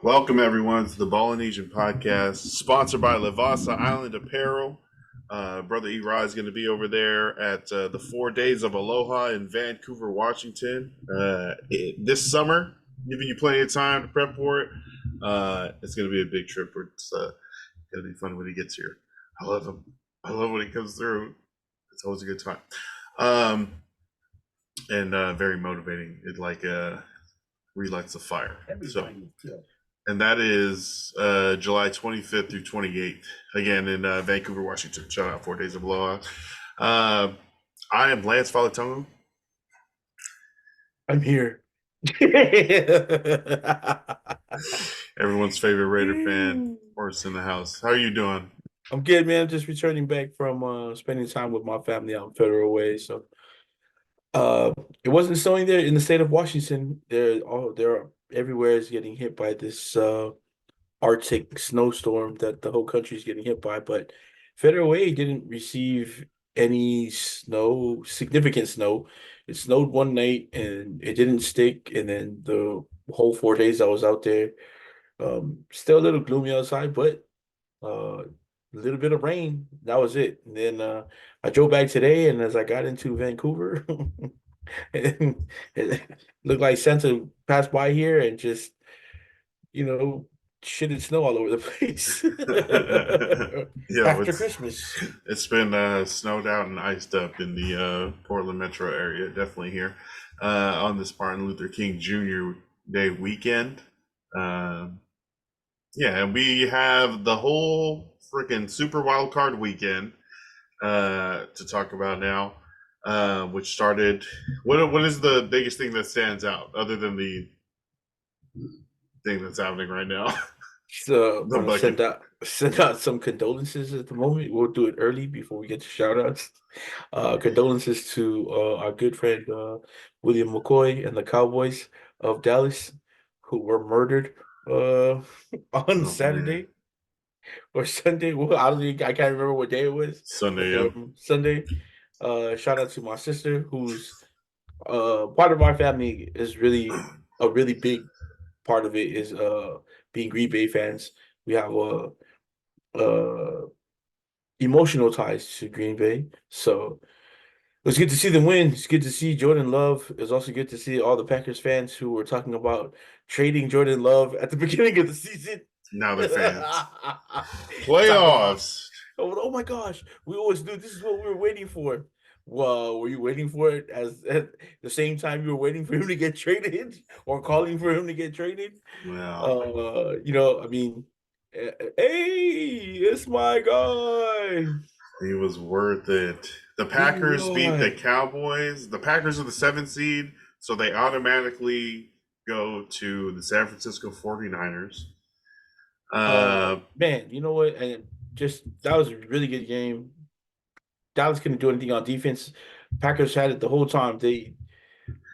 Welcome, everyone, to the Polynesian Podcast, sponsored by Vasa Island Apparel. Brother Irae is going to be over there at the 4 Days of Aloha in Vancouver, Washington this summer, giving you plenty of time to prep for it. It's going to be a big trip. It's going to be fun when he gets here. I love him. I love when he comes through. It's always a good time. And very motivating. It relights the fire. So and that is July 25th through 28th, again in Vancouver, Washington. Shout out 4 Days of Aloha. I am Lance Falatongo. I'm here. Everyone's favorite Raider fan, Horse in the house. How are you doing? I'm good, man. I'm just returning back from spending time with my family out in Federal Way. So uh it wasn't snowing there in the state of Washington. They're everywhere is getting hit by this Arctic snowstorm that the whole country is getting hit by, but Federal Way didn't receive any snow, significant snow. It snowed one night and it didn't stick, and then the whole 4 days I was out there, still a little gloomy outside, but a little bit of rain. That was it. And then I drove back today, and as I got into Vancouver, it looked like Santa passed by here and just, you know, shit and snow all over the place Yeah, after Christmas. it's been snowed out and iced up in the Portland metro area, definitely here on this Martin Luther King Jr. Day weekend. Um yeah, and we have the whole freaking Super Wild Card weekend to talk about now, which started. What is the biggest thing that stands out other than the thing that's happening right now? So The want to bucket. send out some condolences at the moment. We'll do it early before we get to shout outs. Condolences to our good friend William McCoy and the Cowboys of Dallas, who were murdered uh on Oh man, Saturday or Sunday. Well, I can't remember what day it was, Sunday. but Yeah. Sunday. Shout out to my sister, who's part of our family is really a really big part of it is being Green Bay fans. We have emotional ties to Green Bay. So it was good to see them win. It's good to see Jordan Love. It was also good to see all the Packers fans who were talking about trading Jordan Love at the beginning of the season. Now they're fans. Talking about, Playoffs. oh my gosh, we always knew this is what we were waiting for. Well, were you waiting for it at the same time you were waiting for him to get traded or calling for him to get traded? Well, I mean, hey, it's my guy. he was worth it. The He Packers beat the was. Cowboys. The Packers are the seventh seed, so they automatically go to the San Francisco 49ers. Man, you know what? And just that was a really good game. Dallas couldn't do anything on defense. Packers had it the whole time. They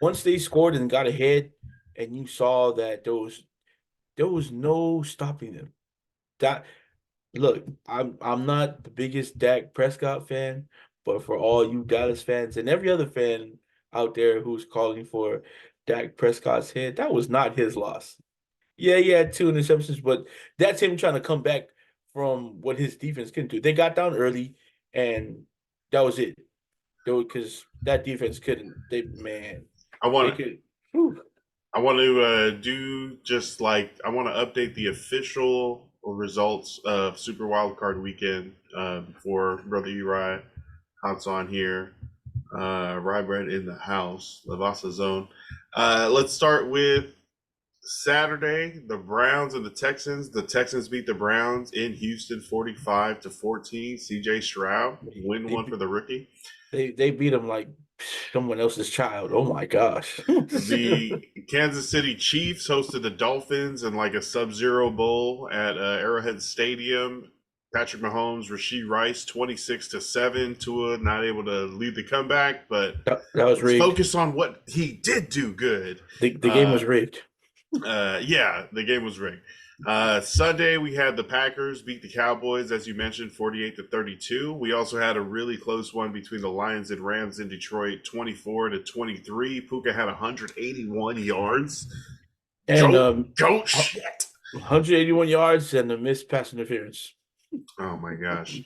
once they scored and got ahead, and you saw that there was no stopping them. That look, I'm not the biggest Dak Prescott fan, but for all you Dallas fans and every other fan out there who's calling for Dak Prescott's head, that was not his loss. Yeah, he had two interceptions, but that's him trying to come back from what his defense couldn't do. They got down early, and that was it. Because that defense couldn't. I They want could. Whew. I want to do just like I want to update the official results of Super Wild Card Weekend before Brother Uri hops on here. Rye Bread in the house, Lavasa Zone. Let's start with Saturday. The Browns and the Texans. The Texans beat the Browns in Houston, 45-14. C.J. Stroud win They one for the rookie. they beat him like someone else's child. Oh my gosh. The Kansas City Chiefs hosted the Dolphins in like a Sub-Zero Bowl at Arrowhead Stadium. Patrick Mahomes, Rasheed Rice, 26-7. Tua not able to lead the comeback, but That was let's rigged. focus on what he did do good. The game Uh, was rigged. yeah, the game was rigged. Sunday we had the Packers beat the Cowboys, as you mentioned, 48-32. We also had a really close one between the Lions and Rams in Detroit, 24-23. Puka had 181 yards. And Goat uh, shit. 181 yards and a missed pass interference. Oh my gosh.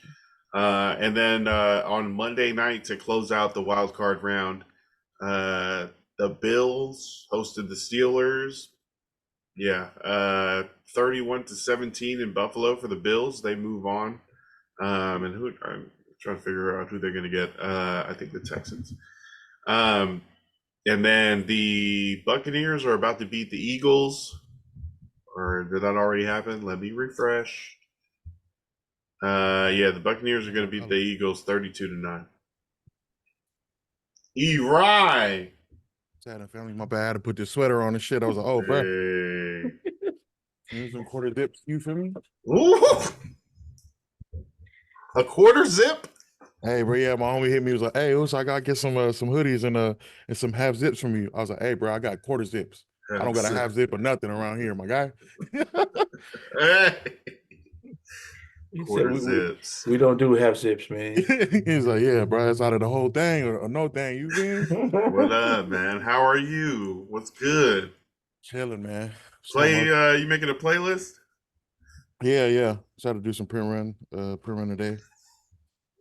And then on Monday night to close out the wild card round, uh, the Bills hosted the Steelers. Yeah, 31-17 in Buffalo for the Bills. They move on. And who I'm trying to figure out who they're going to get. I think the Texans. Um, and then the Buccaneers are about to beat the Eagles. Or did that already happen? Let me refresh. Yeah, the Buccaneers are going to beat the Eagles 32-9. Irae. Sad and family. My bad. I had to put this sweater on and shit. I was like, oh, bro. Hey. Here's some quarter dips. You feel me? Ooh. A quarter zip? Hey, bro. Yeah, my homie hit me. He was like, hey, I gotta get some hoodies and some half zips from you. I was like, hey, bro, I got quarter zips. I don't got a half zip or nothing around here, my guy. Hey. He Quarter said, zips. we don't do half zips, man. He's like, yeah, bro, it's out of the whole thing or no thing. You feel me? What up, man? How are you? What's good? Chilling, man. You making a playlist? Yeah. Try to do some print run today,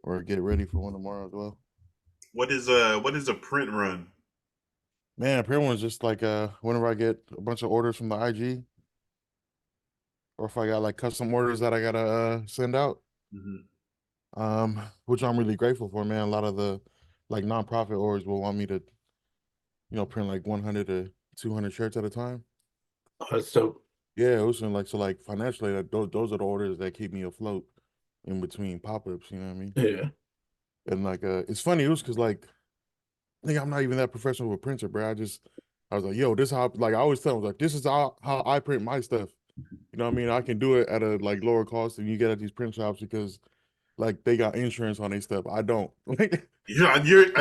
or get it ready for one tomorrow as well. What is a print run? Man, print run's just like whenever I get a bunch of orders from the IG, or if I got like custom orders that I gotta send out. Which I'm really grateful for, man. A lot of the like nonprofit orders will want me to, print like 100 to 200 shirts at a time. Oh, that's dope. Yeah, it was like financially, like, those are the orders that keep me afloat in between pop-ups. You know what I mean? Yeah. And like it's funny, it was because like I think I'm not even that professional of a printer, bro. I was like, yo, this how like I always tell them like this is how I print my stuff. You know what I mean? I can do it at a like lower cost than you get at these print shops because like they got insurance on their stuff. I don't. You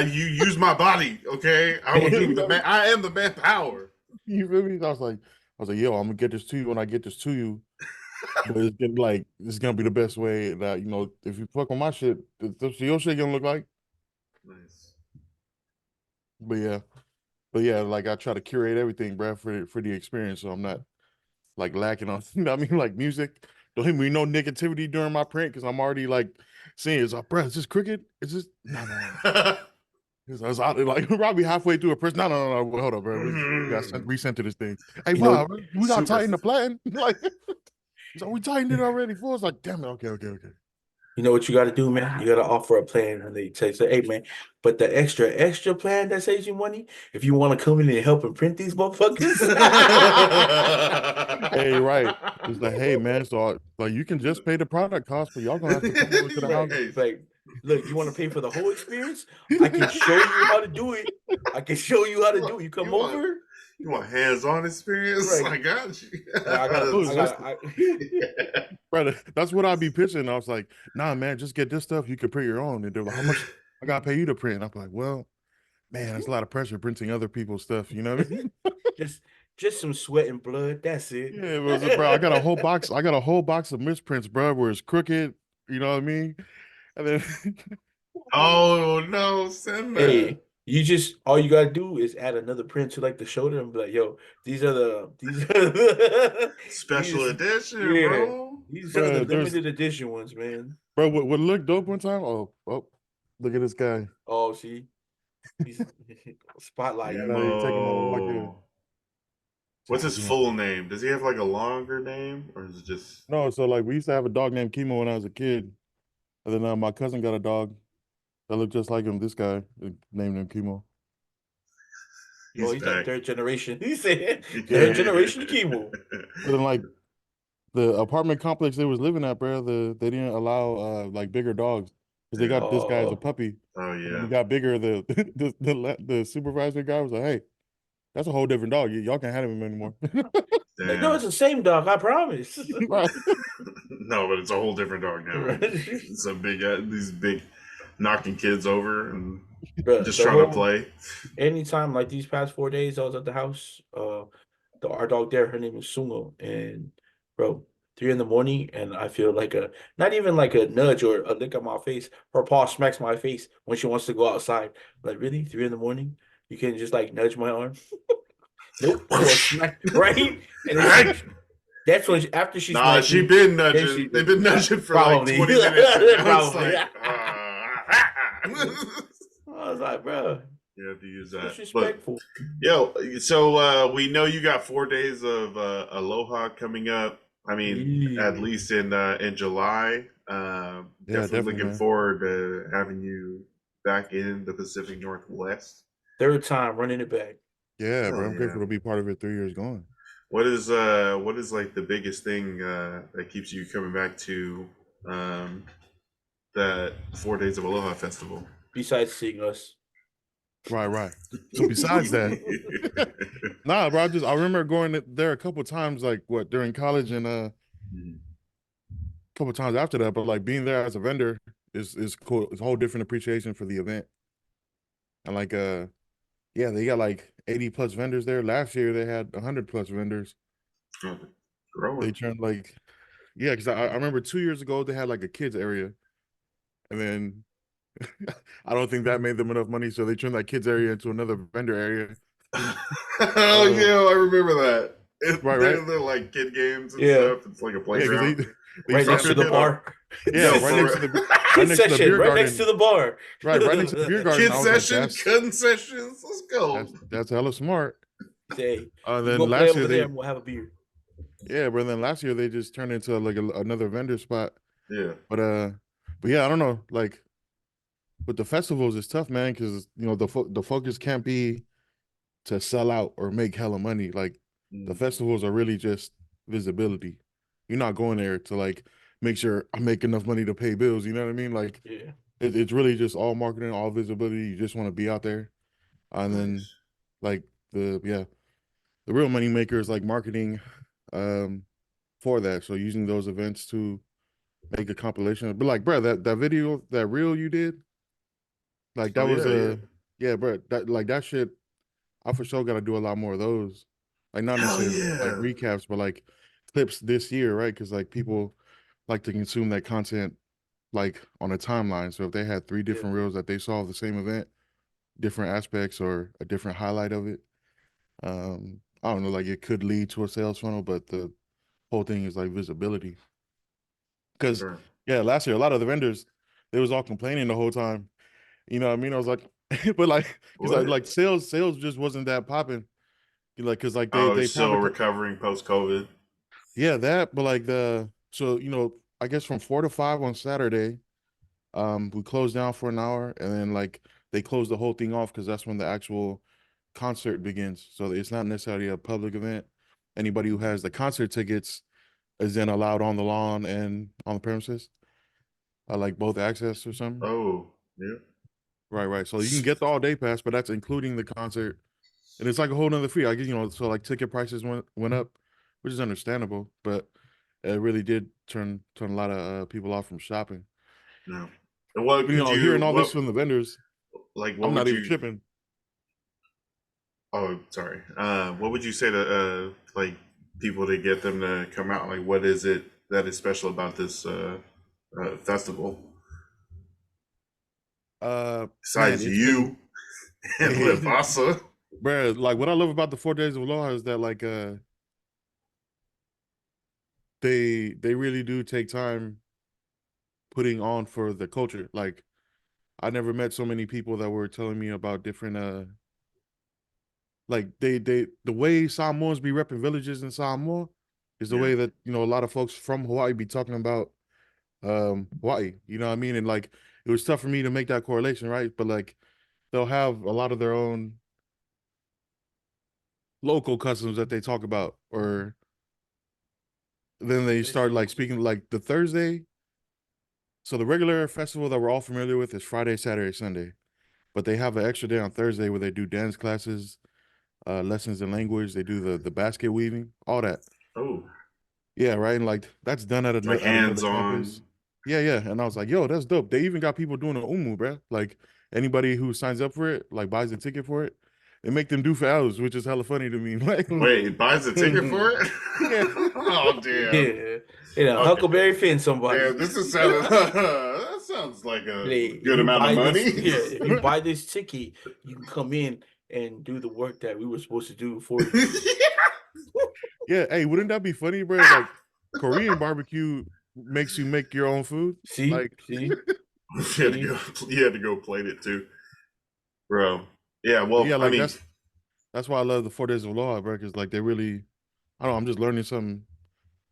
use my body, okay? I will do the man. I am the manpower. You feel me? I was like, yo, I'm gonna get this to you when I get this to you. But it's gonna be the best way that if you fuck with my shit, your shit gonna look like. Nice. But yeah, like I try to curate everything, bro, for the experience, so I'm not like lacking on. You know what I mean? Like music. Don't hit me no negativity during my print because I'm already like seeing it's like, bro, is this crooked? Is this no. I was out like probably halfway through a press. No. Hold up, bro. We got resent to this thing. Hey, Bob, we got to tighten the plan. Like, so we tightened it already. For it's like, damn it. Okay. You know what you got to do, man? You got to offer a plan, and they say, hey, man, but the extra plan that saves you money, if you want to come in and help and print these motherfuckers. Hey, right. It's like, hey, man, so like you can just pay the product cost, but y'all gonna have to come over to the house. Like, look, you want to pay for the whole experience? I can show you how to do it. You come over. You want hands-on experience? Right. I got you. Brother, that's what I'd be pitching. I was like, nah, man, just get this stuff. You can print your own. And they're like, how much I gotta pay you to print? And I'm like, well, man, that's a lot of pressure printing other people's stuff. You know what I mean? Just some sweat and blood. That's it. Yeah, bro. I got a whole box. I got a whole box of misprints, bro, where it's crooked. You know what I mean? And then, oh no, send that. Hey, all you gotta do is add another print to like the shoulder and be like, yo, these are the special edition, bro. These are the limited edition ones, man. Bro, what looked dope one time? Oh, look at this guy. Oh, see, he's spotlight. What's his full name? Does he have like a longer name, or is it just no? So like we used to have a dog named Chemo when I was a kid, and then my cousin got a dog that looked just like him. This guy named him Chemo. He's like third generation. He said third generation Chemo. But then like the apartment complex they was living at, bro, they didn't allow like bigger dogs because they got this guy as a puppy. Oh yeah. He got bigger. The supervisor guy was like, hey, that's a whole different dog. Y'all can't have him anymore. Like, no, it's the same dog. I promise. No, but it's a whole different dog now. It's a these big knocking kids over and just trying to play. Anytime like these past 4 days, I was at the house. Our dog there, her name is Sumo, and bro, 3 a.m, and I feel like not even like a nudge or a lick on my face. Her paw smacks my face when she wants to go outside. Like, really, 3 a.m, you can't just like nudge my arm. Nope. Smack, right? And That's when after she Nah, smacked she me, been then nudging. she They've been nudging for like Probably. 20 minutes. And now it's Probably. like, I was like, bro, you have to use that. But disrespectful. yo, so we know you got 4 days of Aloha coming up. I mean, at least in July. Definitely looking man. forward to having you back in the Pacific Northwest. Third time running it back. Yeah, Hell bro. I'm yeah. grateful to be part of it 3 years going. What is like the biggest thing that keeps you coming back to that 4 days of Aloha Festival? Besides seeing us. Right. So besides that, nah, bro. I remember going there a couple times, like during college and a couple times after that. But like being there as a vendor is cool. It's a whole different appreciation for the event. And like yeah, they got like 80 plus vendors there. Last year they had 100 plus vendors. Growing. They turned like, yeah, because I remember 2 years ago they had like a kids area, and then I don't think that made them enough money, so they turned that kids area into another vendor area. Oh yeah, I remember that. Right. They're like kid games and stuff. It's like a playground. Yeah, they right next to the bar. Yeah, right next to the beer right garden. next to the bar. Right next to the beer garden. Kid sessions, cutting sessions. Let's go. That's hella smart. Say, Then go play last over year there and we'll have a beer. Yeah, but then last year they just turned into like another vendor spot. Yeah. But yeah, I don't know. Like with the festivals, it's tough, man, because the focus can't be to sell out or make hella money. Like the festivals are really just visibility. You're not going there to like make sure I make enough money to pay bills. You know what I mean? Like it's really just all marketing, all visibility. You just want to be out there, and then like the real money maker is like marketing for that. So using those events to make a compilation. But like, bro, that video, that reel you did, like that was bro, that shit. I for sure got to do a lot more of those. Like not necessarily like recaps, but like clips this year, right? Because like people like to consume that content like on a timeline. So if they had 3 different reels that they saw of the same event, different aspects or a different highlight of it, I don't know, like it could lead to a sales funnel, but the whole thing is like visibility. Because last year a lot of the vendors, they was all complaining the whole time. You know what I mean? I was like, but like, because like sales just wasn't that popping. Like, because like they still recovering post COVID. Yeah, that. But like so I guess from 4 to 5 on Saturday, we closed down for an hour, and then like they closed the whole thing off because that's when the actual concert begins. So it's not necessarily a public event. Anybody who has the concert tickets is then allowed on the lawn and on the premises. Like both access or something. Oh, yeah. Right. So you can get the all day pass, but that's including the concert. And it's like a whole nother fee. I guess, so like ticket prices went up, which is understandable, but it really did turn a lot of people off from shopping. No. And what hearing all this from the vendors, like what I'm would not you, even shipping. Oh, sorry. What would you say to like people to get them to come out? Like, what is it that is special about this festival? Besides you and Vasa. Bro, like what I love about the 4 days of Aloha is that like they really do take time putting on for the culture. Like I never met so many people that were telling me about different like the way Samoans be repping villages in Samoa is the way that a lot of folks from Hawaii be talking about Hawaii. You know what I mean? And like it was tough for me to make that correlation, right? But like they'll have a lot of their own local customs that they talk about, or then they start like speaking like the Thursday. So the regular festival that we're all familiar with is Friday, Saturday, Sunday, but they have an extra day on Thursday where they do dance classes, lessons in language. They do the basket weaving, all that. Oh, yeah, right. And like that's done at like hands-on. campus. Yeah. And I was like, yo, that's dope. They even got people doing the umu, bro. Like anybody who signs up for it, like buys a ticket for it, they make them do for hours, which is hella funny to me. Like, wait, buys a ticket for it? Oh damn. Yeah. Huckleberry Finn somebody. Yeah, this is that sounds like a good amount of money. If you buy this ticket, you can come in and do the work that we were supposed to do for you. Yeah, hey, wouldn't that be funny, bro? Like Korean barbecue makes you make your own food. See, Like, see, You had to see. go. You had to go plate it too, bro. Yeah. but Well, yeah, I like mean, that's why I love the 4 days of law, bro. Because like they really, I don't know, I'm just learning something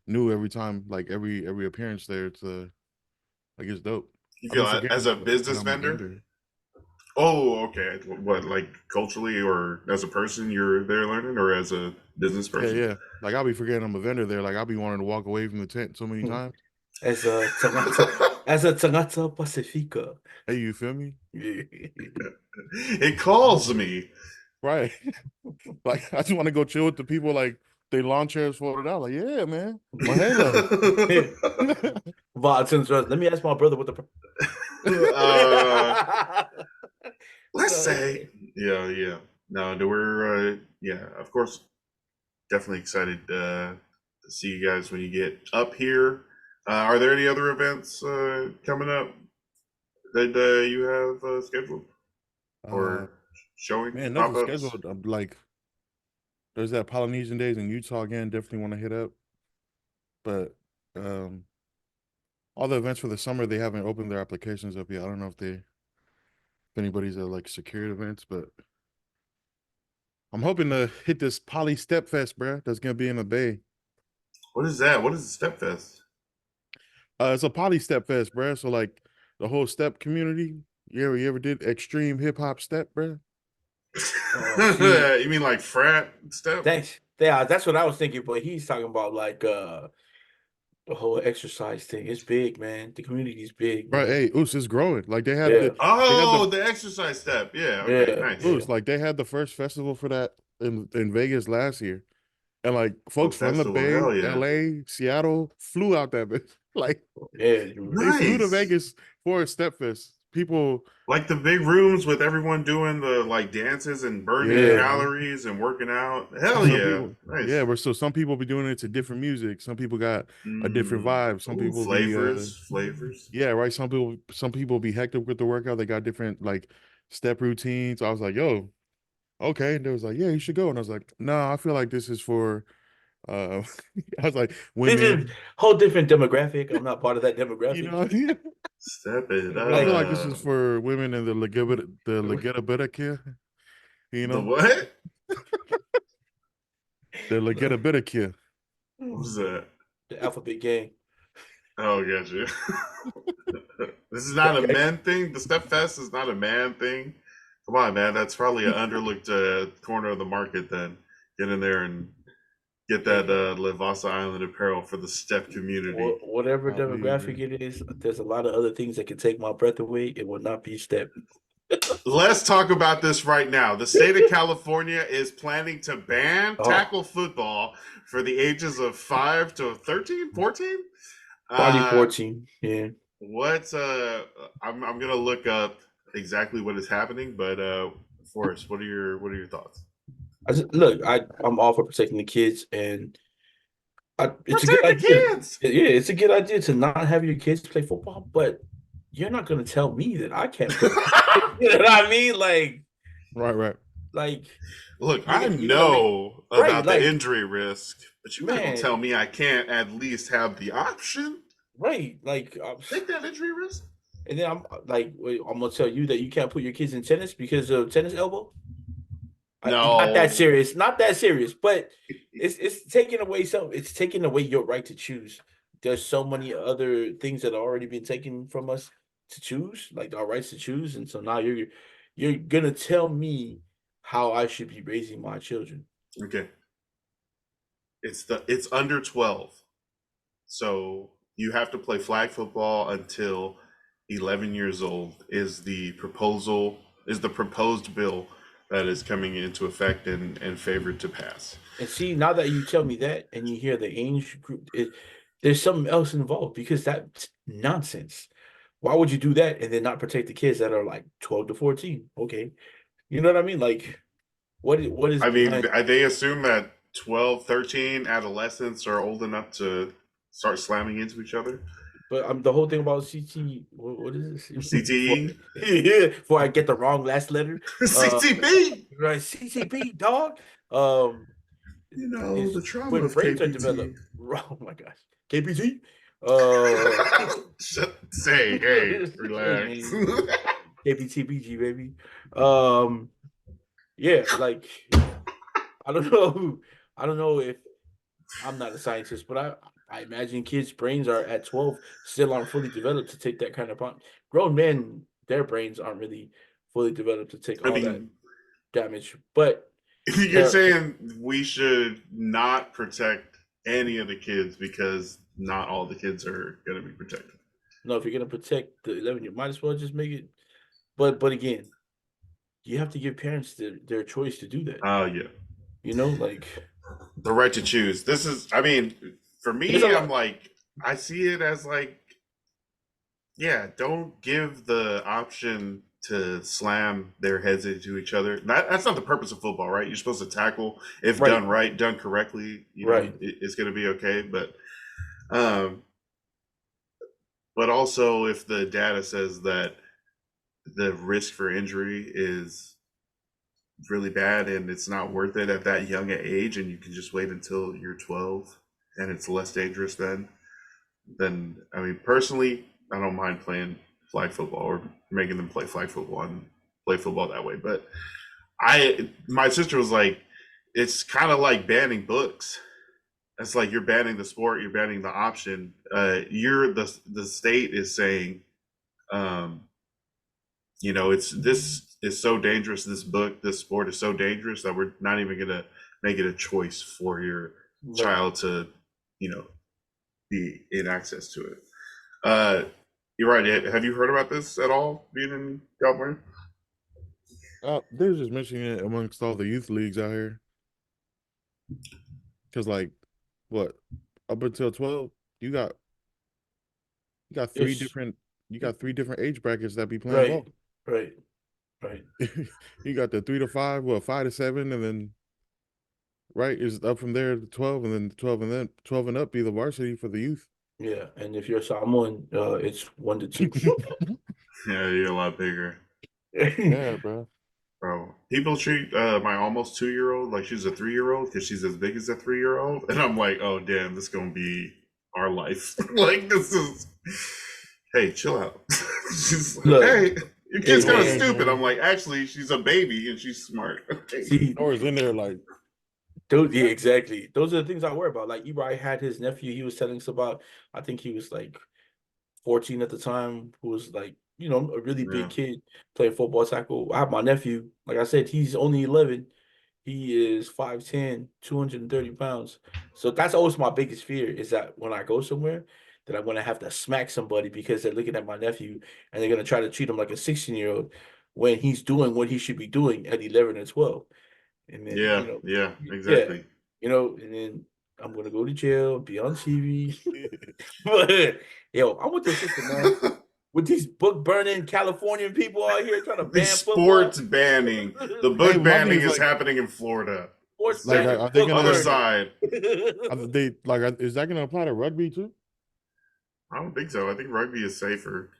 new every time, like every appearance there. It's like it's dope. you I'll be feel forgetting as a that business I'm a vendor. vendor. Oh, okay. What, like culturally or as a person, you're there learning, or as a business Yeah, person? yeah. Like I'll be forgetting I'm a vendor there. Like I'll be wanting to walk away from the tent so many times. As a Tangata, as a Tangata Pacifica. Hey, you feel me? It calls me. Right. Like I just want to go chill with the people. Like they lawn chairs floated out. Like yeah, man, my halo. Let me ask my brother what the. uh, let's So, say, yeah, yeah. No, we're yeah, of course, definitely excited to see you guys when you get up here. Are there any other events coming up that you have scheduled uh, or showing man, pop nothing ups? scheduled. Like there's that Polynesian days in Utah again. Definitely want to hit up. But um, all the events for the summer they haven't opened their applications up yet. I don't know if anybody's at like secured events, but I'm hoping to hit this Poly Step Fest, bruh. That's gonna be in the Bay. What is that? What is the Step Fest? It's a Poly Step Fest, bruh. So like the whole step community. You ever did extreme hip hop step, bruh? see, You mean like frat step? thanks. Yeah, that's what I was thinking, but he's talking about like the whole exercise thing. It's big, man. The community's big, Right? man. Hey, Oos is growing. Like Yeah, they had Oh, the the exercise step. Yeah. Okay. yeah, Nice. yeah. Oos like they had the first festival for that in Vegas last year, and like Oh, folks from the festival. Bay, Hell yeah. L.A., Seattle flew out that bitch. Like Yeah, they flew to Nice. Vegas for a step fest. People, Like the big rooms with everyone doing the like dances and burning yeah. yeah, man. calories and working out. Hell Some yeah. people, yeah, Nice. but so some people be doing it to different music. Some people got a different Mm. vibe. Some Ooh, people be flavors. yeah, right. Some people be hectic with the workout. They got different like step routines. I was like, yo, okay. And they was like, yeah, you should go. And I was like, no, I feel like this is for uh I was like This is women, whole different demographic. I'm not part of that you demographic. know. Step it I feel like this is up. for women in the Legetta, you The know, what? the Legetta. What was that? The alphabet gang. Oh, gotcha. This is not a men thing. The Step Fest is not a man thing. Come on, man. That's probably an underlooked corner of the market. Then get in there and get that Vasa Island apparel for the Step community. Whatever demographic Ali. it is, there's a lot of other things that can take my breath away. It will not be step. Let's talk about this right now. The state of California is planning to ban Oh, tackle football for the ages of 5 to 13, 14. probably Uh, 14. Yeah. what I'm gonna look up exactly what is happening, but Forrest, what are your thoughts? I'm all for protecting the kids, and it's a good Protect the idea. kids. Yeah, it's a good idea to not have your kids play football, but you're not gonna tell me that I can't play. You know what I mean? Right. Like Look, I you're gonna make know right, about the like injury risk, but you're not gonna man, tell me I can't at least have the option. right, Take that injury risk. and then wait, I'm gonna tell you that you can't put your kids in tennis because of tennis elbow. Not that No. serious, not that serious, but it's taking away it's taking away your right to choose. There's so many other things that have already been taken from us to choose, like our rights to choose, and so now you're gonna tell me how I should be raising my children. Okay. It's under 12. So you have to play flag football until 11 years old is the proposed bill that is coming into effect and favored to pass. And see, now that you tell me that, and you hear the age group, there's something else involved because that's nonsense. Why would you do that and then not protect the kids that are like 12 to 14? Okay. You know what I mean? Like, what is I mean, behind? they assume that 12, 13 adolescents are old enough to start slamming into each other. But the whole thing about CT, what is this? Before, CTE, yeah, before I get the wrong last letter, uh, CTB. right? CTB, dog. Um, You know, It's the trauma when of brains are KPT. developed. Oh my gosh, KPT. Say, hey, Hey relax. man, KPTPG baby. Yeah, like I don't know. I don't know if I'm not a scientist, but I imagine kids' brains are at 12 still aren't fully developed to take that kind of punch. Grown men, their brains aren't really fully developed to take I all that mean, damage. But you're there, saying we should not protect any of the kids because not all the kids are going to be protected. no, if you're gonna protect the 11, you might as well just make it. But again, you have to give parents their choice to do that. Oh, yeah. You know, like The right to choose. This is, I mean, for there's a me, I'm lot. like, I see it as like, yeah, don't give the option to slam their heads into each other. That's not the purpose of football, right? You're supposed to tackle. If Right, done right, done correctly, you know, right. it's going to be okay. Um, but also, if the data says that the risk for injury is really bad and it's not worth it at that young age, and you can just wait until you're 12 and it's less dangerous then I mean, personally, I don't mind playing flag football or making them play flag football and play football that way. But my sister was like, it's kind of like banning books. It's like you're banning the sport, you're banning the option. You're the state is saying, um, you know, it's this is so dangerous. This book, this sport is so dangerous that we're not even gonna make it a choice for your Right. child to, you know, be in access to it. You're right. Have you heard about this at all? Being in California? They was just mentioning it amongst all the youth leagues out here. Cause like, what, up until 12, you got you got three It's different you got three different age brackets that be playing right, ball. right, right. You got the 3 to 5, well, 5 to 7, and then right is up from there to 12, and then 12 and up be the varsity for the youth. Yeah, and if you're Samoan, it's 1 to 2. Yeah, you're a lot bigger, Yeah, bro. bro. People treat my almost 2-year-old like she's a 3-year-old because she's as big as a 3-year-old, and I'm like, oh damn, this is gonna be our life. Like this is. Hey, chill out. She's like, Look, hey, your hey kid's kind of man, stupid. I'm like, actually, she's a baby and she's smart. Okay. see, Nora's in there like, yeah, exactly. Those are the things I worry about. Like Irae had his nephew, he was telling us about, I think he was like 14 at the time, who was like, a really Yeah. big kid playing football tackle. I have my nephew, like I said, he's only 11. He is 5'10", 230 pounds. So that's always my biggest fear is that when I go somewhere, that I'm going to have to smack somebody because they're looking at my nephew and they're going to try to treat him like a 16-year-old when he's doing what he should be doing at 11 and 12. And then, Yeah. Yeah. yeah, Exactly. and then I'm going to go to jail, be on TV. But, yo, I'm with your sister, man. With these book burning Californian people out here trying to The ban football. sports banning, the hey, book my thing banning is is like, happening in Florida. Sports like banning, are they book Other gonna burning. side. they like is that gonna apply to rugby too? I don't think so. I think rugby is safer.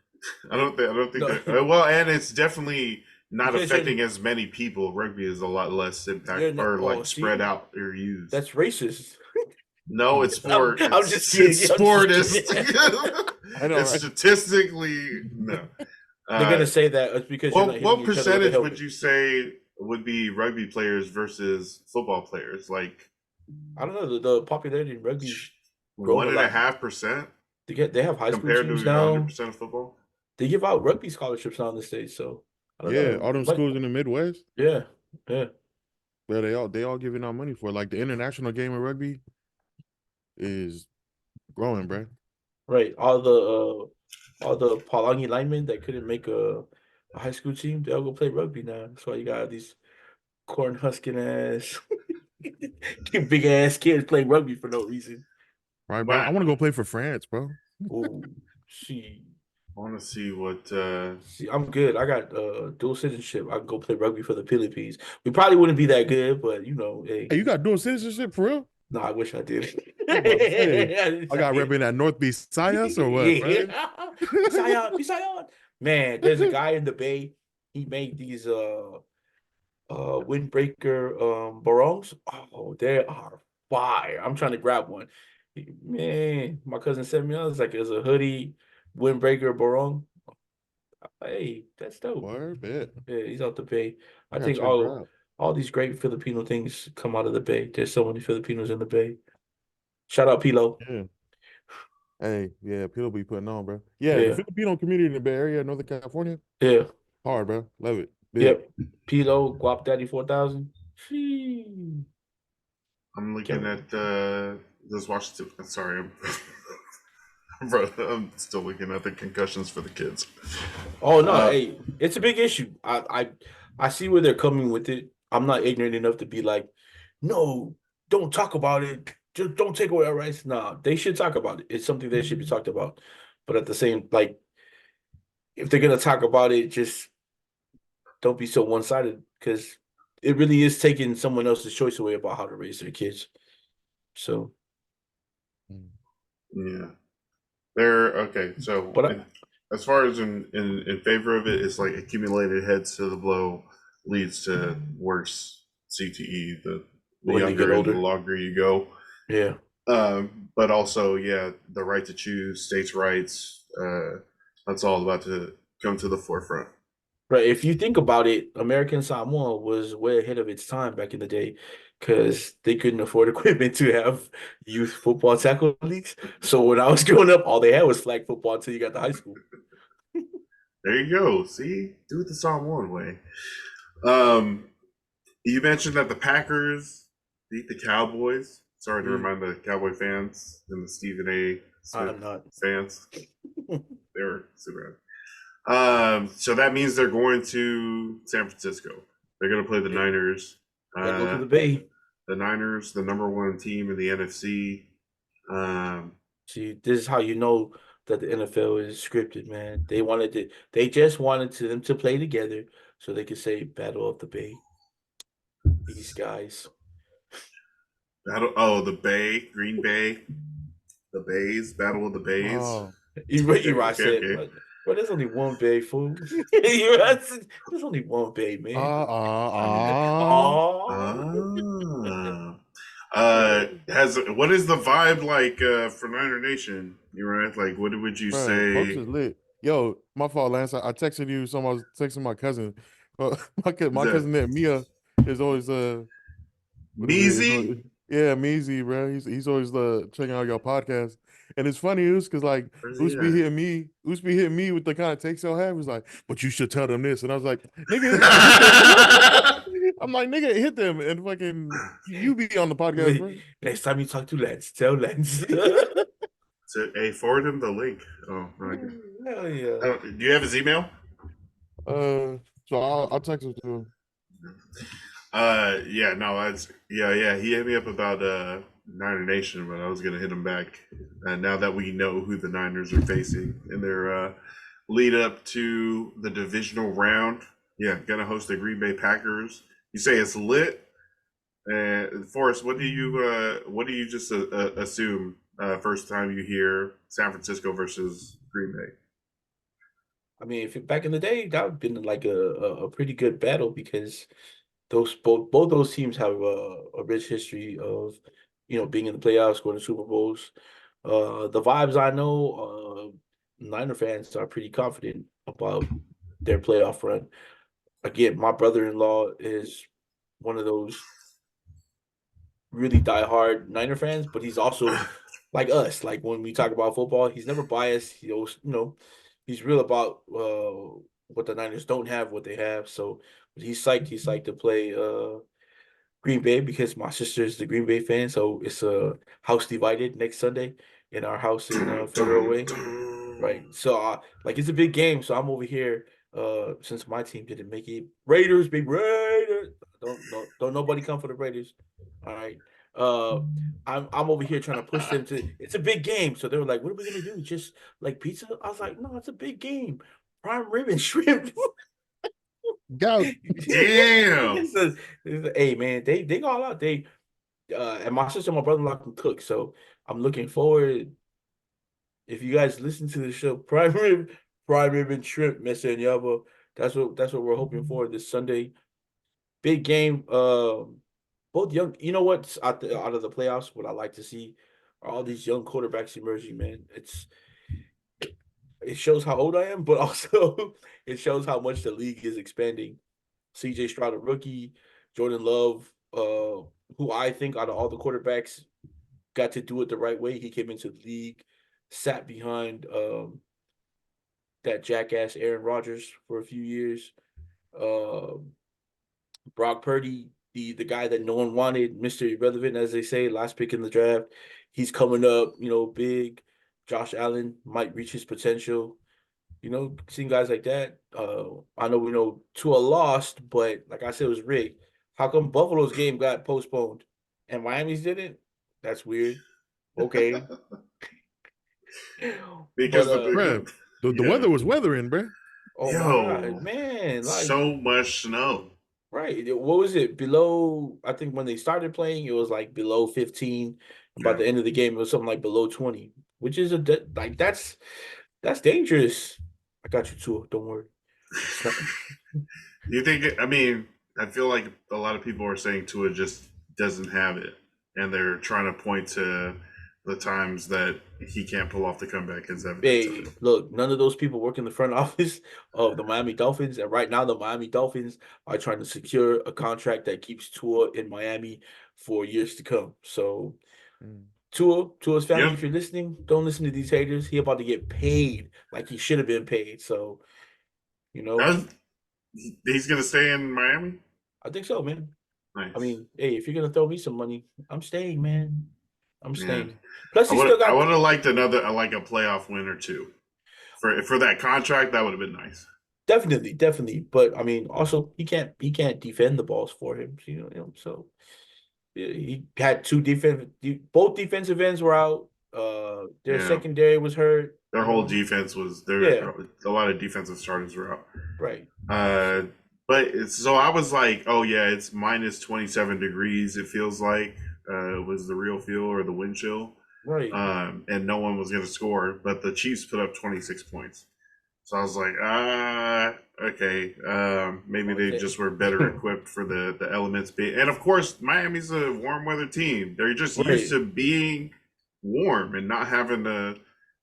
I don't think No, that. Well, and it's definitely not because affecting as many people. Rugby is a lot less you're impact not, or oh, like spread see, out or used. that's racist. No, it's I'm, sport. I'm just It's kidding. I'm just sportist. kidding. I know, It's right? statistically no. They're Uh, gonna say that it's because you're not hitting what each other with a percentage would helmet. you say would be rugby players versus football players? Like I don't know. The popularity in rugby's grown one a and a lot. half percent They have high school compared teams to 100 now. percent of football. They give out rugby scholarships now in the States. So I don't Yeah, know. all them schools in the Midwest, Yeah, yeah. where they all giving out money for it. Like the international game of rugby is growing, bro. Right. All the Palangi linemen that couldn't make a high school team, they all go play rugby now. That's why you got these corn husking ass, big ass kids playing rugby for no reason. Right, bro. I But want to go play for France, bro. Oh, see, I want to see what. see, I'm good. I got dual citizenship. I can go play rugby for the Philippines. We probably wouldn't be that good, but hey, Hey, you got dual citizenship for real? no, I wish I did. I'm about to say, I wish I I got did. repping that North Visayas or what, bro? Yeah. Bisayon, Bisayon. Man, there's a guy in the Bay. He made these windbreaker barongs. Oh, they are fire. I'm trying to grab one. Man, my cousin sent me. I was like, it's a hoodie windbreaker barong. Hey, that's dope. Word, bet. Yeah, he's out the Bay. I I gotta think check that out. all these great Filipino things come out of the Bay. There's so many Filipinos in the Bay. Shout out Pilo. Yeah. Hey, yeah, people be putting on, bro. Yeah, the Yeah, Filipino community in the Bay Area, Northern California, yeah, hard, bro. Love it. Big. yep. Pilo, Guap Daddy 4000. Sheesh. I'm looking Can't- at this Washington. Sorry, bro, I'm still looking at the concussions for the kids. Oh no, Uh, hey, it's a big issue. I see where they're coming with it. I'm not ignorant enough to be like, no, don't talk about it. Just don't take away our rights. Nah, they should talk about it. It's something that should be talked about. But at the same, like, if they're gonna talk about it, just don't be so one-sided because it really is taking someone else's choice away about how to raise their kids. So, Mm. yeah, they're okay. So but as far as in favor of it, it's like accumulated heads to the blow leads to worse CTE. The when they get younger and the older, longer you go. yeah. But also, yeah, the right to choose, states' rights. That's all about to come to the forefront. Right. If you think about it, American Samoa was way ahead of its time back in the day because they couldn't afford equipment to have youth football tackle leagues. So when I was growing up, all they had was flag football until you got to high school. There you go. See, do it the Samoan way. Um, you mentioned that the Packers beat the Cowboys. Sorry to Mm, remind the Cowboy fans and the Stephen A. Smith I'm not. fans. They were super. So that means they're going to San Francisco. They're going to play the Yeah. Niners. Gotta go to the Bay. The Niners, the number one team in the NFC. Um, See, this is how you know that the NFL is scripted, man. They just wanted them to play together so they could say Battle of the Bay. These guys. the Bay, Green Bay, the Bays, Battle of the Bays. Oh, Irae said, Okay. but there's only one Bay, fool. Irae said, there's only one Bay, man. I mean, Ah. What is the vibe like for Niner Nation? You right? Like, what would you bro, folks say? is lit. Yo, my fault, Lance. I texted you. I was texting my cousin. Is My that cousin there, Mia, is always what is it? Measy? Yeah, Measy, bro. He's always checking out your podcast. And it's funny, because like Where's he Usby at? hitting me with the kind of takes he'll have. He's like, but you should tell them this. And I was like, nigga, hit them. I'm like, nigga, hit them and fucking you be on the podcast, bro. Next time you talk to Lance, tell Lance. Hey, forward him the link. Oh, right. Hell yeah. Do you have his email? So I'll text him to him. Yeah, no, yeah. He hit me up about Niner Nation, but I was gonna hit him back. Now that we know who the Niners are facing in their lead up to the divisional round, yeah, gonna host the Green Bay Packers. You say it's lit, Forrest. What do you just assume first time you hear San Francisco versus Green Bay? I mean, if back in the day, that would have been like a pretty good battle because both those teams have a rich history of being in the playoffs, going to Super Bowls. The vibes I know, Niner fans are pretty confident about their playoff run. Again, my brother-in-law is one of those really diehard Niner fans, but he's also like us. Like when we talk about football, he's never biased. He always, he's real about what the Niners don't have, what they have. So he's psyched. He's psyched to play Green Bay because my sister is the Green Bay fan. So it's a house divided next Sunday in our house in Federal Way. Right. So like it's a big game. So I'm over here since my team didn't make it. Raiders, big Raiders. Don't nobody come for the Raiders. All right. I'm over here trying to push them to it's a big game. So they were like, what are we gonna do? Just like pizza? I was like, no, it's a big game. Prime rib and shrimp. Go. Damn. Hey man, they go all out. They and my sister and my brother-in-law can cook. So I'm looking forward. If you guys listen to the show, prime rib and shrimp, Mr. Nyaba. That's what we're hoping for this Sunday. big game. Both young. You know what's out of the playoffs? What I like to see are all these young quarterbacks emerging. Man, it shows how old I am, but also it shows how much the league is expanding. C.J. Stroud, a rookie, Jordan Love, who I think out of all the quarterbacks got to do it the right way. He came into the league, sat behind that jackass Aaron Rodgers for a few years. Um, Brock Purdy, the guy that no one wanted, Mr. Irrelevant, as they say, last pick in the draft. He's coming up, big. Josh Allen might reach his potential. Seeing guys like that. I know we know Tua lost, but like I said, it was rigged. How come Buffalo's game got postponed and Miami's didn't? That's weird. Okay. Because But the big, Bruh, the yeah, weather was weathering, bruh. oh my God, yo, man, like so much snow. right. What was it? Below, I think when they started playing, it was like below 15. By Yeah. the end of the game, it was something like below 20, which is like that's dangerous. I got you too. Don't worry. It's not. You think? I mean, I feel like a lot of people are saying Tua just doesn't have it, and they're trying to point to the times that he can't pull off the comeback as evidence of Hey, it. look, none of those people work in the front office of the Miami Dolphins, and right now the Miami Dolphins are trying to secure a contract that keeps Tua in Miami for years to come. So Mm. Tua's family, Yep. if you're listening, don't listen to these haters. He about to get paid like he should have been paid. So, you know, That's, he's gonna stay in Miami. I think so, man. I Nice, mean, hey, if you're gonna throw me some money, I'm staying, man. I'm man. staying. Plus, he still I got would have liked like a playoff win or two for that contract. That would have been nice. definitely. But I mean, also he can't defend the balls for him. So yeah, he had both defensive ends were out. Their Yeah, secondary was hurt. their whole defense was there. Yeah, A lot of defensive starters were out. right, Uh, so I was like, oh yeah, it's minus 27 degrees. It feels like was the real feel or the wind chill. right. And no one was going to score, but the Chiefs put up 26 points. So I was like, okay, maybe they Okay. just were better equipped for the elements. And of course, Miami's a warm weather team. They're just used Right. to being warm and not having to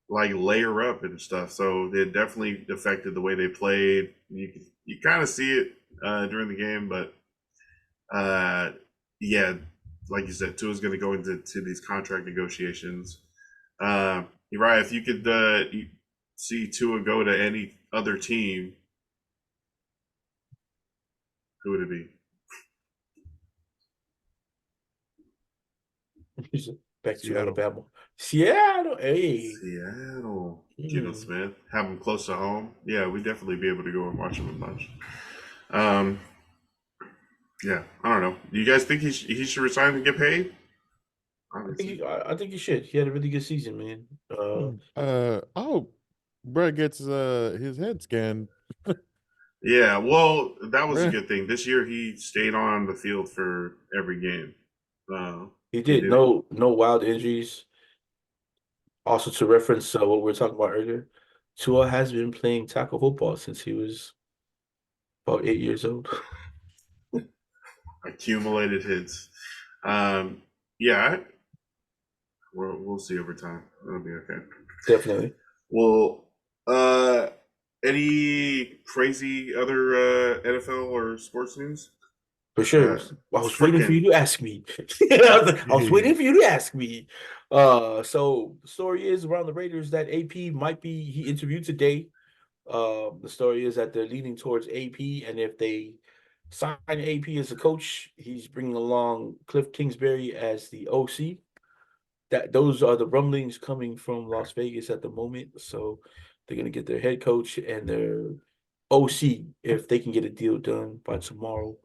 like layer up and stuff. So it definitely affected the way they played. You kind of see it during the game, but uh, yeah, like you said, Tua's going to go into these contract negotiations. Uriah, if you could see Tua go to any other team, who would it be? Back to Seattle. Alabama. Seattle. Hey. Seattle. Geno Hmm. Smith. Have him close to home. Yeah, we'd definitely be able to go and watch him a bunch. Um, yeah, I don't know. Do you guys think he should resign and get paid? Obviously. I think he should. He had a really good season, man. I hope Brett gets his head scanned. Yeah, well, that was a Bruh. good thing. This year he stayed on the field for every game. He He did did. no wild injuries. Also, to reference what we were talking about earlier, Tua has been playing tackle football since he was about 8 years old. Accumulated hits. Yeah, we'll see over time. It'll be okay. Definitely. Well, uh, any crazy other NFL or sports news? For sure. I was waiting for Freaking you to ask me. I was waiting Hey. for you to ask me. So the story is around the Raiders that AP might be he interviewed today. The story is that they're leaning towards AP, and if they sign AP as a coach, he's bringing along Cliff Kingsbury as the OC. Those are the rumblings coming from Las Vegas at the moment. So they're gonna get their head coach and their OC if they can get a deal done by tomorrow.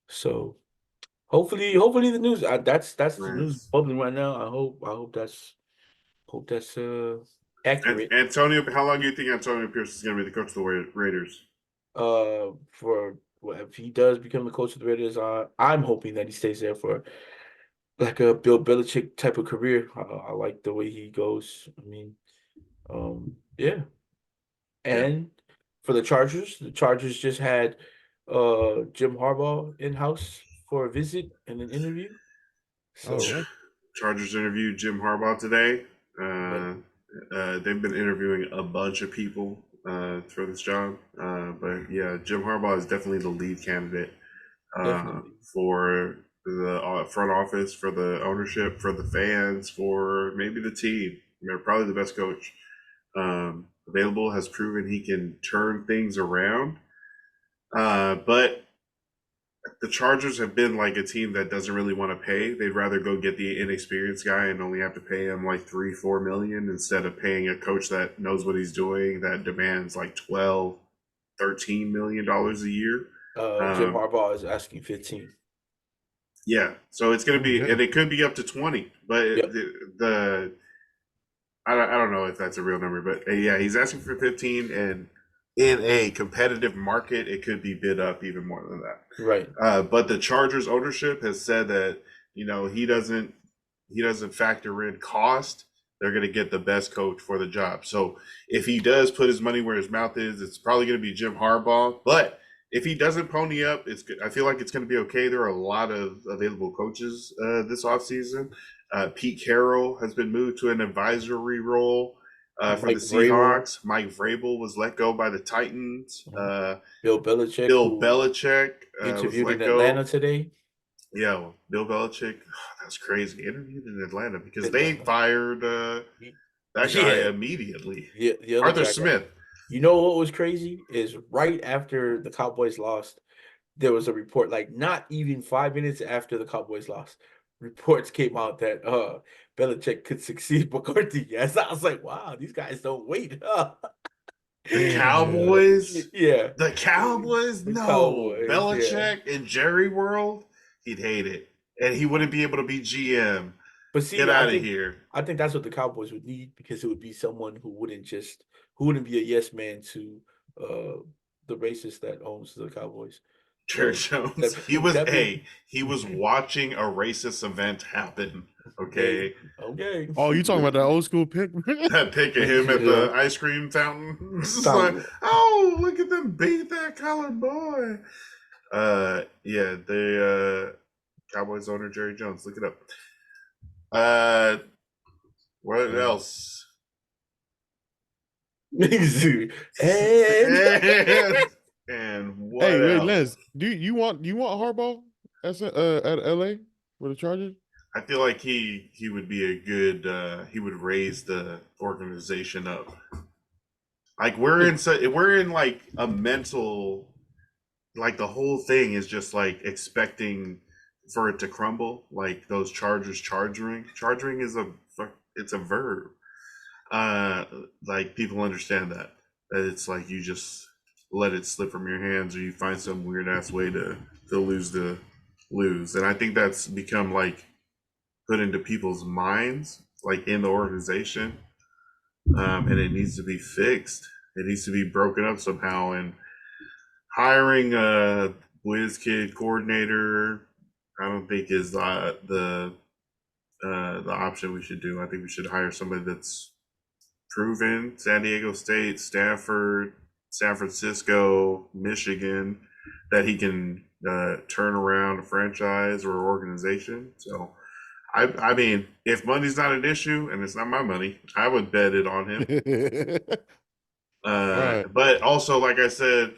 So hopefully the news that's the news nice. bubbling right now. I hope that's And accurate. Antonio, how long do you think Antonio Pierce is going to be the coach of the Raiders? For well, if he does become the coach of the Raiders, I'm hoping that he stays there for like a Bill Belichick type of career. I like the way he goes. I mean, yeah. Yeah. And for the Chargers just had Jim Harbaugh in house for a visit and an interview. Oh, So really? Chargers interviewed Jim Harbaugh today. right, They've been interviewing a bunch of people for this job, but yeah, Jim Harbaugh is definitely the lead candidate definitely. for the front office, for the ownership, for the fans, for maybe the team. They're probably the best coach available. Has proven he can turn things around, but the Chargers have been like a team that doesn't really want to pay. They'd rather go get the inexperienced guy and only have to pay him like 3-4 million instead of paying a coach that knows what he's doing that demands like 12-13 million dollars a year. Jim Um, Harbaugh is asking 15. yeah, so it's going to Oh, be, and damn. it could be up to 20, but Yep. the I don't know if that's a real number, but yeah, he's asking for 15, and in a competitive market, it could be bid up even more than that. Right. But the Chargers ownership has said that he doesn't factor in cost. They're going to get the best coach for the job. So if he does put his money where his mouth is, it's probably going to be Jim Harbaugh. But if he doesn't pony up, I feel like it's going to be okay. There are a lot of available coaches this offseason. Pete Carroll has been moved to an advisory role for the Mike Vrabel, Seahawks. Mike Vrabel was let go by the Titans. Bill Belichick, Bill who Belichick was interviewed in let go. Atlanta today. Yeah, well, Bill Belichick, that's crazy. Interviewed in Atlanta because they Atlanta. fired that guy Yeah, immediately. the other Arthur guy got. Smith. You know what was crazy is right after the Cowboys lost, there was a report, like not even 5 minutes after the Cowboys lost, reports came out that Belichick could succeed McCarthy. Yes, I was like, wow, these guys don't wait. The Damn. Cowboys. Yeah, The Cowboys? the No. Cowboys. Yeah, Belichick in Jerry World? He'd hate it. And he wouldn't be able to be GM. but Get see, out of here. I think that's what the Cowboys would need because it would be someone who wouldn't be a yes man to uh the racist that owns the Cowboys. Jerry So Jones. that He was watching a racist event happen. hey, Okay. okay. Oh, you talking about that old school pick? That pic of him at the ice cream fountain. It's just like, Tom, oh, look at them beat that colored boy. Yeah, the Cowboys owner Jerry Jones. Look it up. What Damn. else? and And Hey, what wait, else? Les, do you want Harbaugh at LA for the Chargers? I feel like he would be a good. He would raise the organization up. Like we're in like a mental, like the whole thing is just like expecting for it to crumble, like those Chargers charging is it's a verb. uh like people understand that it's like you just let it slip from your hands, or you find some weird ass way to lose, and I think that's become like put into people's minds, like in the organization. And it needs to be fixed. It needs to be broken up somehow, and hiring a whiz kid coordinator, I don't think is the option we should do. I think we should hire somebody that's proven. San Diego State, Stanford, San Francisco, Michigan, that he can turn around a franchise or organization. So, I mean, if money's not an issue and it's not my money, I would bet it on him. Right. But also, like I said,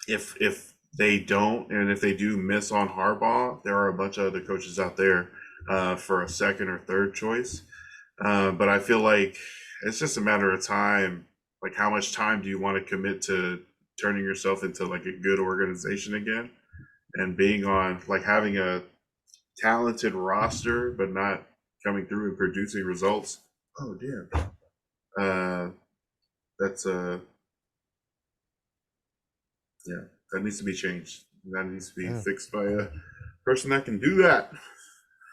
if they don't, and if they do miss on Harbaugh, there are a bunch of other coaches out there for a second or third choice. But I feel like it's just a matter of time. Like, how much time do you want to commit to turning yourself into like a good organization again, and being on like having a talented roster but not coming through and producing results? Oh damn. That's Yeah, that needs to be changed. That needs to be Yeah. fixed by a person that can do that.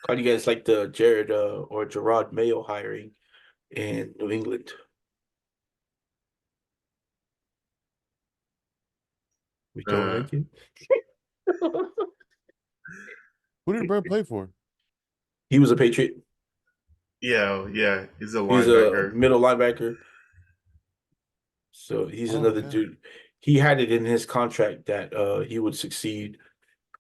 how do you guys like the Jared or Gerard Mayo hiring in New England? We don't Uh, like it. Who did Brett play for? He was a Patriot. yeah, he's a He's a linebacker. middle linebacker. So he's Oh, another damn. dude. he had it in his contract that he would succeed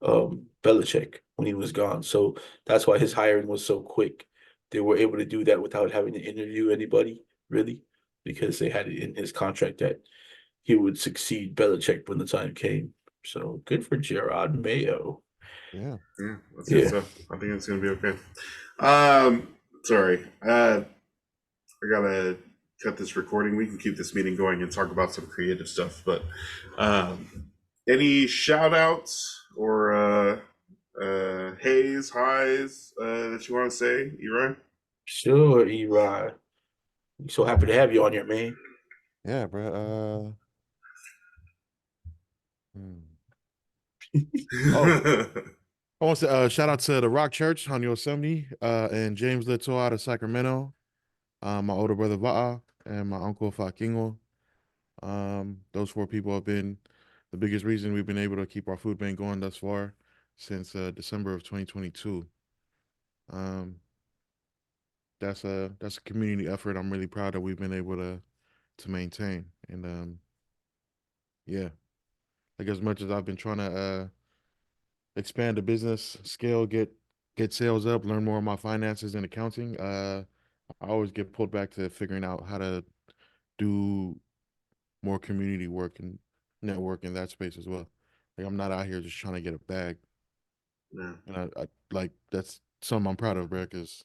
Belichick when he was gone. So that's why his hiring was so quick. They were able to do that without having to interview anybody, really, because they had it in his contract that he would succeed Belichick when the time came. So good for Gerard Mayo. Yeah. Yeah, that's good Yeah. stuff. I think it's gonna be okay. Sorry. I gotta cut this recording. We can keep this meeting going and talk about some creative stuff. But any shout outs or hays, highs that you want to say, Irae? Sure, Irae. So happy to have you on here, man. Yeah, bro. I want to shout out to the Rock Church on Yosemite, and James Little out of Sacramento, my older brother Va'a, and my uncle Fakingo. Those 4 people have been the biggest reason we've been able to keep our food bank going thus far since December of 2022. Um, that's a community effort. I'm really proud that we've been able to maintain. And yeah, like as much as I've been trying to expand the business scale, get sales up, learn more of my finances and accounting, I always get pulled back to figuring out how to do more community work and network in that space as well. Like I'm not out here just trying to get a bag. Yeah. And I like that's something I'm proud of, bro, because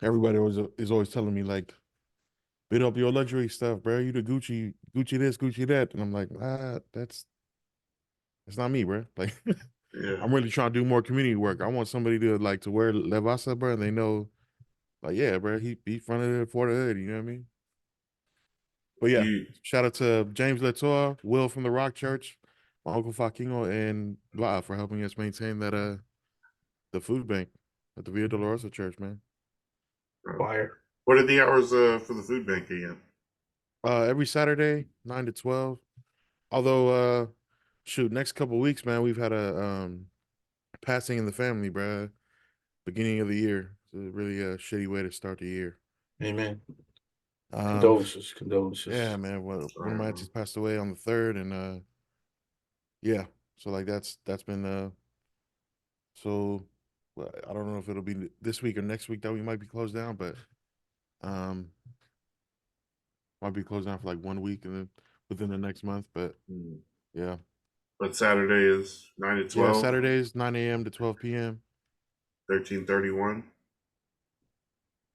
everybody is always telling me like, bid up your luxury stuff, bro. You the Gucci this, Gucci that. And I'm like, that's not me, bro. Like Yeah. I'm really trying to do more community work. I want somebody to like to wear Vasa, bro, and they know like, yeah, bro, he fronted for the hood, you know what I mean? But yeah, You, shout out to James Latour, Will from the Rock Church, my Uncle Fakingo, and Blah for helping us maintain that the food bank at the Via Dolorosa Church, man. Fire. what are the hours for the food bank again? Every Saturday, 9 to 12. Although shoot, next couple weeks, man, we've had a passing in the family, bro. Beginning of the year. It's a really shitty way to start the year. Amen. Um Condolences. Condolences. yeah, man. Well, one of my aunties passed away on the 3rd, and yeah. So like that's been so well, I don't know if it'll be this week or next week that we might be closed down, but um might be closed down for like 1 week and then within the next month. But yeah. But Saturday is 9 to Yeah, 12, Saturdays 9 a.m. to 12 p.m. 1331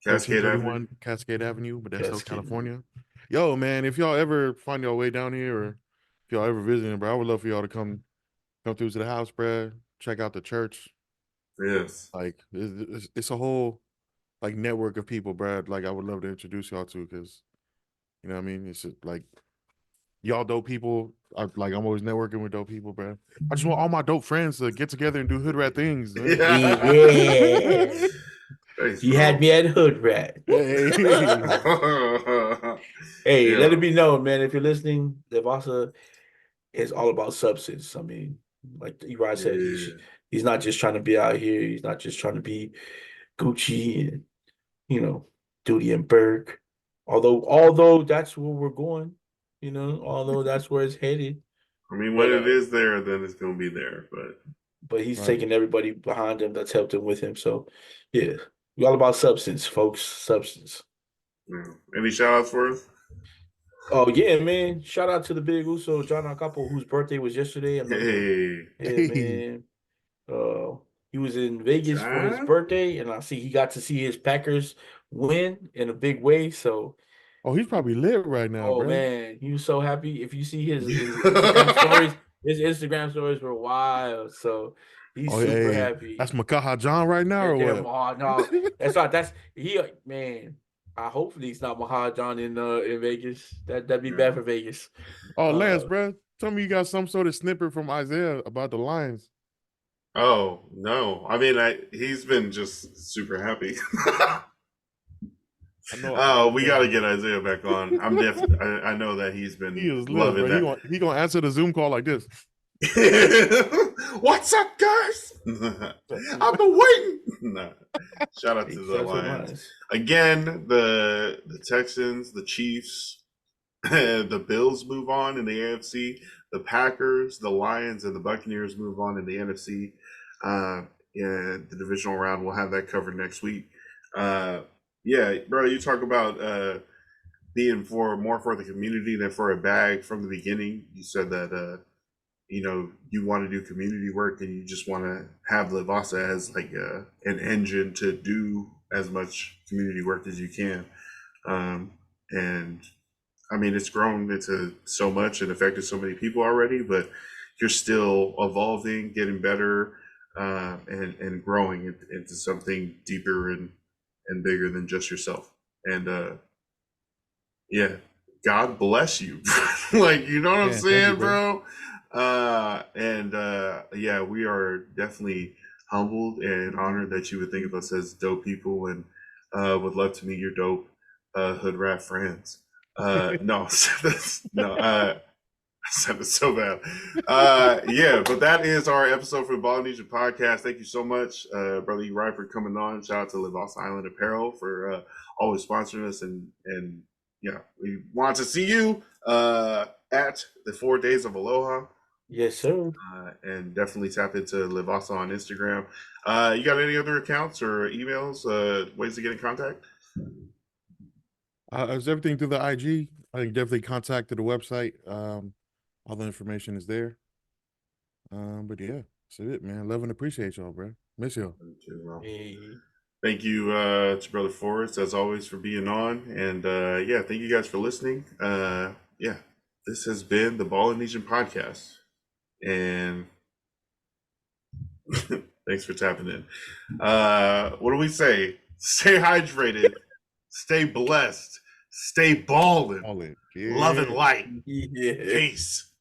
Cascade Avenue. 1331 Cascade Avenue, Modesto, Cascade. California. Yo, man, if y'all ever find your way down here or if y'all ever visiting, bro, I would love for y'all to come through to the house, bro. Check out the church. Yes. Like it's a whole like network of people, bro. Like I would love to introduce y'all to because you know what I mean. It's just, like y'all dope people. I'm always networking with dope people, bro. I just want all my dope friends to get together and do hood rat things. Man. Yeah. Thanks, He bro. had me at Hood Rat. Hey. Hey, Yeah. let it be known, man. If you're listening, the Vasa is all about substance. I mean, like Irae said, Yeah. he's not just trying to be out here. He's not just trying to be Gucci and Duty and Berg. Although that's where we're going, although that's where it's headed. I mean, when But it is there, then it's gonna be there. But he's Right. taking everybody behind him that's helped him with him. So yeah, we all about substance, folks. Substance. yeah. Any shout outs for us? Oh yeah, man! Shout out to the big Uso John Akapo, whose birthday was yesterday. I remember. Hey, Yeah, man. He was in Vegas for his John. birthday, and I see he got to see his Packers win in a big way. So, Oh, he's probably lit right now, oh bro. man, he was so happy. If you see his Instagram stories, his Instagram stories were wild. So he's Oh, super hey, that's happy. Makaha John right now, or They're what? Mahal. No, that's not. That's he. Man, I hopefully he's not Mahal in Vegas. That'd be bad for Vegas. Oh, Lance, Uh, bro, tell me you got some sort of snippet from Isaiah about the Lions. Oh no! I mean, he's been just super happy. I know. Oh, we got to get Isaiah back on. I'm definitely. I know that he's He been is lit, loving bro. that. He gonna answer the Zoom call like this. What's up, guys? I've been waiting. Nah. Shout out to the That's what Lions nice. again. The Texans, the Chiefs. the Bills move on in the AFC. The Packers, the Lions, and the Buccaneers move on in the NFC. And the divisional round, we'll have that covered next week. Yeah, bro, you talk about being more for the community than for a bag from the beginning. You said that you want to do community work and you just want to have La Vasa as like an engine to do as much community work as you can. And I mean, it's grown into so much and affected so many people already, but you're still evolving, getting better, and growing into something deeper and bigger than just yourself. And yeah, God bless you. Like, you know what I'm Yeah, thank you, saying, bro. And yeah, we are definitely humbled and honored that you would think of us as dope people, and would love to meet your dope hood rat friends. No, no, I sounded so bad. Yeah, but that is our episode for the Polynesian podcast. Thank you so much, brother Irae, for coming on. Shout out to Live Off Island Apparel for always sponsoring us, and yeah, we want to see you at the 4 Days of Aloha, Yes, sir. and definitely tap into Live Vasa on Instagram. You got any other accounts or emails, ways to get in contact? Is everything through the IG? I think definitely contact to the website. All the information is there. But yeah, that's it, man. Love and appreciate y'all, bro. Miss y'all. Hey. Thank you to Brother Forrest, as always, for being on. And yeah, thank you guys for listening. Yeah, this has been the Polynesian podcast. And thanks for tapping in. What do we say? Stay hydrated, stay blessed, stay ballin', All in. love and Yeah. light. Yeah. Peace.